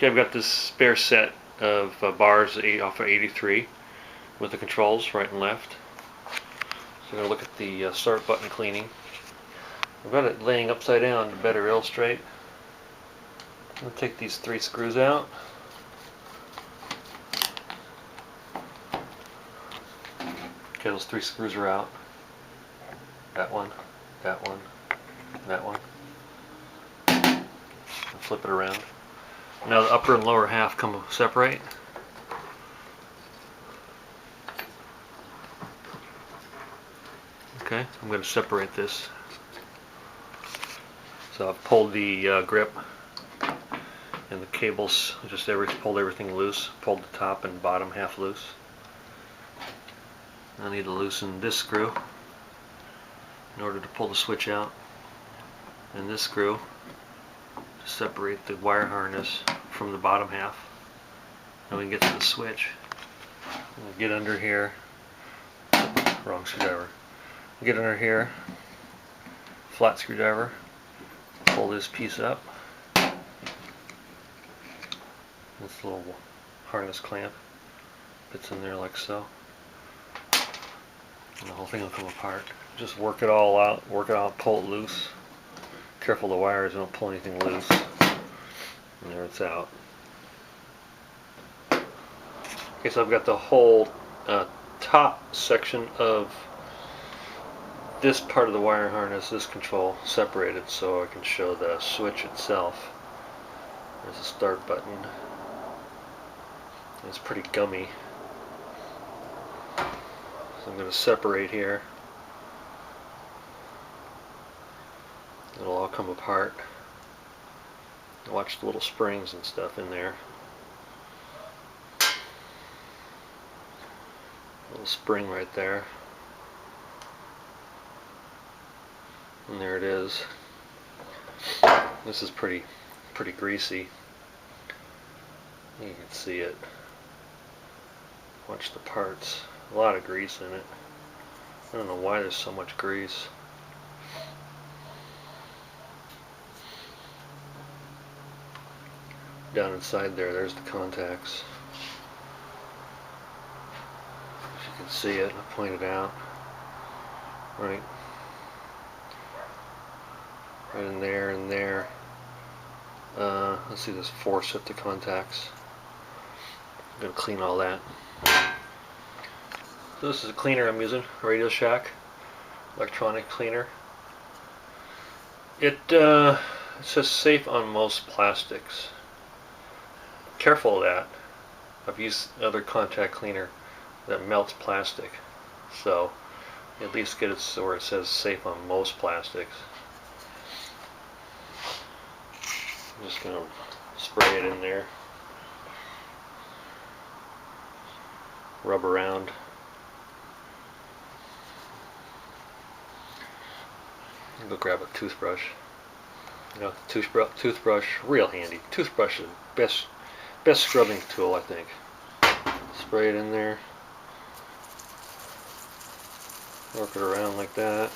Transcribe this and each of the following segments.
Okay, I've got this spare set of bars off of 83 with the controls right and left. So I'm going to look at the start button cleaning. I've got it laying upside down to better illustrate. I'm going to take these 3 screws out. Okay, those 3 screws are out. That one, that one, that one. I'll flip it around. Now the upper and lower half come separate. Okay, I'm going to separate this. So I've pulled the grip and the cables, pulled everything loose, pulled the top and bottom half loose. I need to loosen this screw in order to pull the switch out, and this screw to separate the wire harness from the bottom half. Now we can get to the switch. We'll get under here. Wrong screwdriver. Get under here, flat screwdriver, pull this piece up. This little harness clamp fits in there like so. And the whole thing will come apart. Just work it all out, pull it loose. Careful the wires, don't pull anything loose. And there it's out. Okay, so I've got the whole top section of this part of the wire harness, this control, separated so I can show the switch itself. There's a start button. It's pretty gummy. So I'm going to separate here. It'll all come apart. Watch the little springs and stuff in there. Little spring right there. And there it is. This is pretty greasy. You can see it. Watch the parts. A lot of grease in it. I don't know why there's so much grease. Down inside there's the contacts. If you can see it, I pointed out. Right in there and there. Let's see, there's 4 sets of contacts. I'm going to clean all that. So this is a cleaner I'm using, Radio Shack electronic cleaner. It says safe on most plastics. Careful of that. I've used other contact cleaner that melts plastic, so at least get it so where it says safe on most plastics. I'm just going to spray it in there, rub around. Go grab a toothbrush. You know, toothbrush, real handy. Toothbrush is best scrubbing tool, I think. Spray it in there. Work it around like that.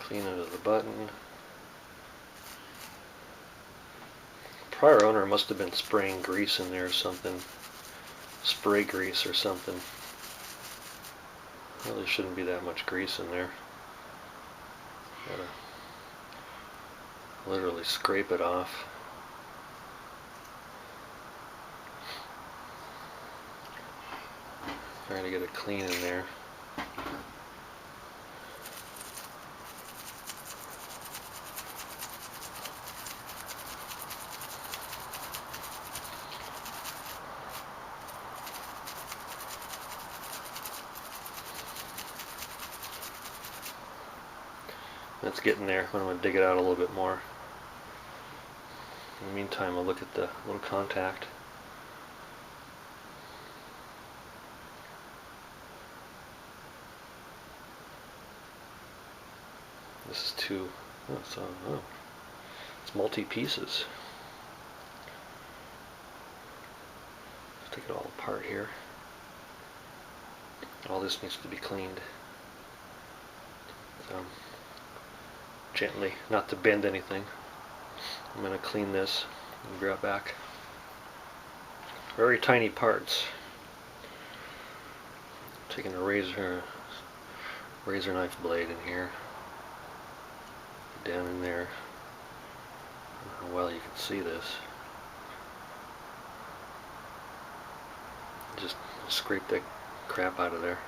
Clean under the button. Prior owner must have been spraying grease in there or something. Spray grease or something. Really shouldn't be that much grease in there. Gotta literally scrape it off. Trying to get it clean in there. It's getting there, but I'm going to dig it out a little bit more. In the meantime, I'll look at the little contact. This is it's multi-pieces. Let's take it all apart here. All this needs to be cleaned. gently, not to bend anything. I'm going to clean this and be right back. Very tiny parts. Taking a razor knife blade in here, down in there. I don't know how well you can see this. Just scrape that crap out of there.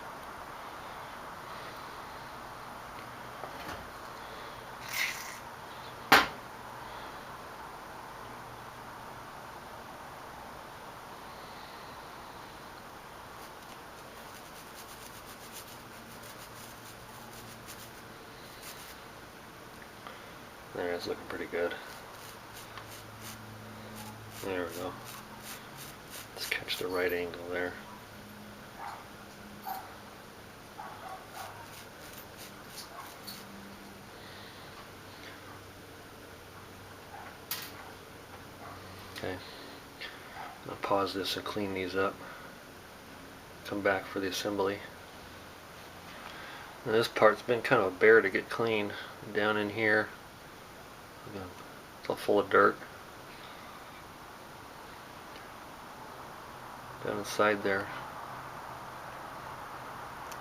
There, it's looking pretty good. There we go. Let's catch the right angle there. Okay. I'll pause this and clean these up. Come back for the assembly. Now this part's been kind of a bear to get clean. Down in here, it's all full of dirt. Down inside there.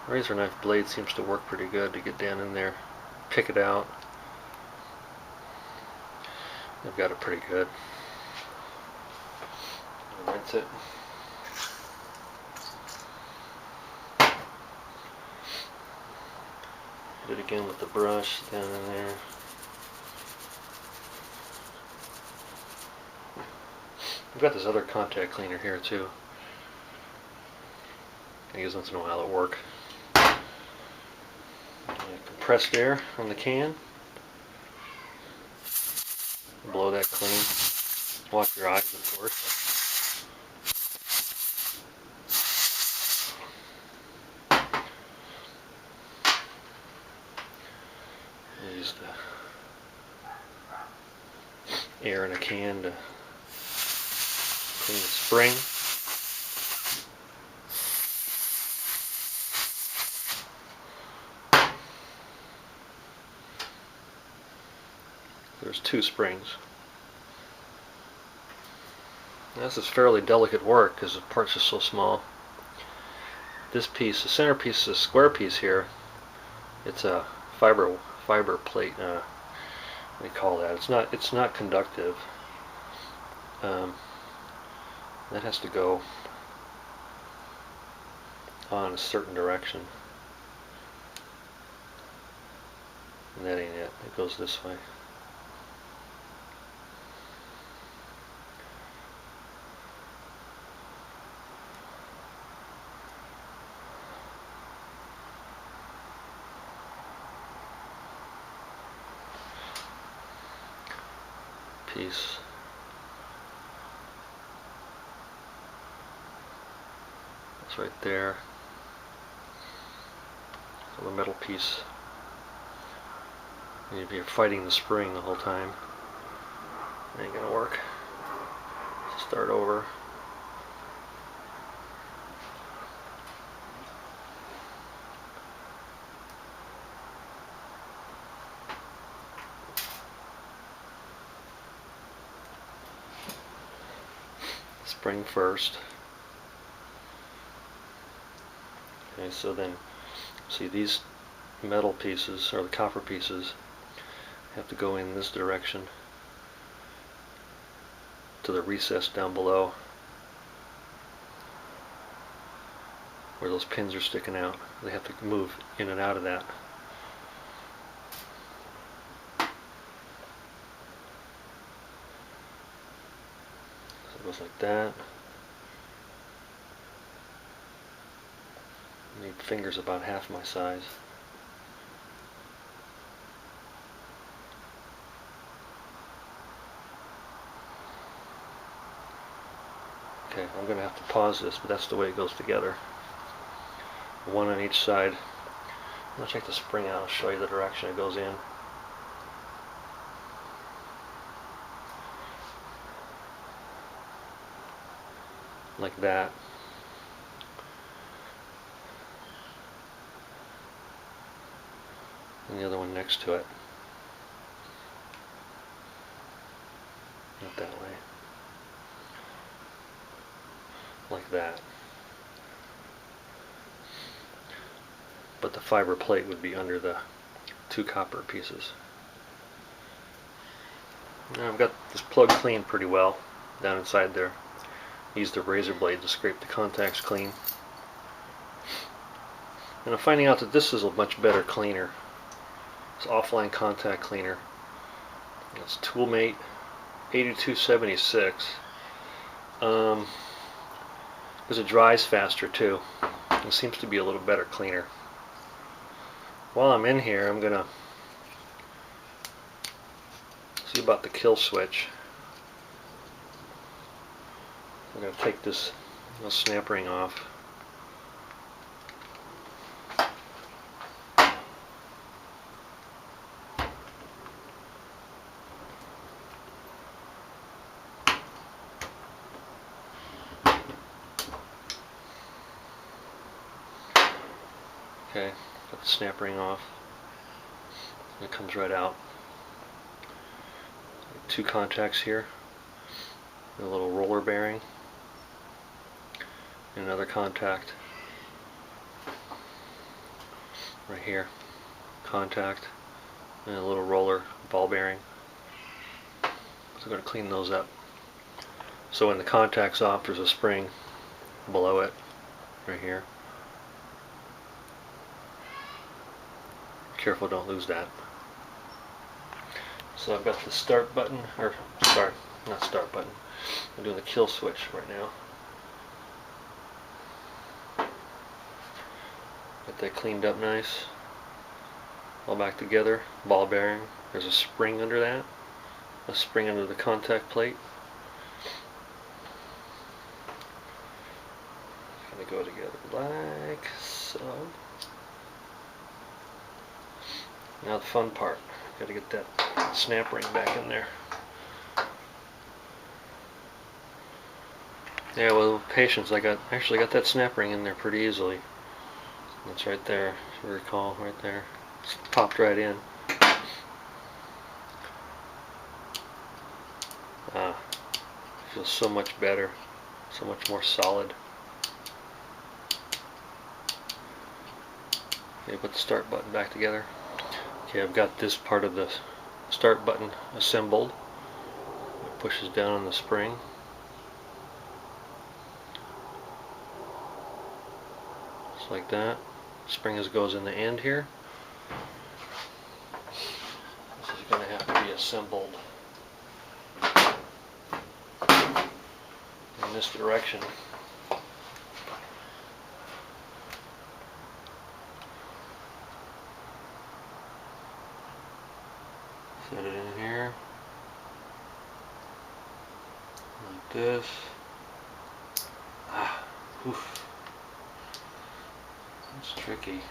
Razor knife blade seems to work pretty good to get down in there, pick it out. I've got it pretty good. I'll rinse it. Hit it again with the brush down in there. I've got this other contact cleaner here too. I use once in a while at work. Compressed air on the can. Blow that clean. Wash your eyes, of course. Use the air in a can to clean the spring. There's 2 springs. Now, this is fairly delicate work because the part's just so small. This piece, the center piece, is a square piece here. It's a fiber plate. What do you call that? It's not conductive. That has to go on a certain direction. And that ain't it. It goes this way. Piece. It's right there. So the metal piece. And you're fighting the spring the whole time. It ain't gonna work. Start over. Spring first. Okay, so then see these metal pieces, or the copper pieces, have to go in this direction to the recess down below where those pins are sticking out. They have to move in and out of that. So it goes like that. I need fingers about half my size. Okay, I'm going to have to pause this, but that's the way it goes together. One on each side. I'm going to take the spring out and show you the direction it goes in. Like that. and the other one next to it. Not that way. Like that. But the fiber plate would be under the two copper pieces. Now I've got this plug cleaned pretty well down inside there. Used a razor blade to scrape the contacts clean. And I'm finding out that this is a much better cleaner. It's offline contact cleaner. It's Toolmate 8276. Because it dries faster too. It seems to be a little better cleaner. While I'm in here, I'm gonna see about the kill switch. I'm gonna take this snap ring off. Okay, got the snap ring off. It comes right out. Two contacts here. A little roller bearing. And another contact. Right here. Contact. And a little roller ball bearing. So I'm going to clean those up. So when the contact's off, there's a spring below it. Right here. Careful, don't lose that. So I've got the start button, or start, not start button. I'm doing the kill switch right now. Got that cleaned up nice. All back together. Ball bearing. There's a spring under that. A spring under the contact plate. It's going to go together like so. Now the fun part. Got to get that snap ring back in there. Yeah, well, with patience, I actually got that snap ring in there pretty easily. That's right there, if you recall, right there. Just popped right in. Feels so much better, so much more solid. Okay, put the start button back together. Okay, I've got this part of the start button assembled. It pushes down on the spring. Just like that. Spring goes in the end here. This is going to have to be assembled in this direction. Set it in here, like this. Oof. It's tricky.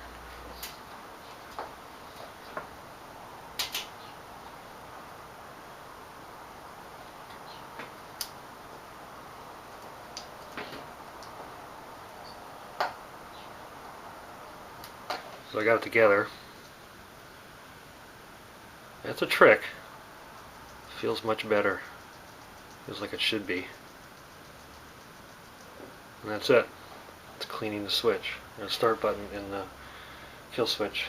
So I got it together. That's a trick. Feels much better. Feels like it should be. And that's it. It's cleaning the switch. There's a start button in the kill switch.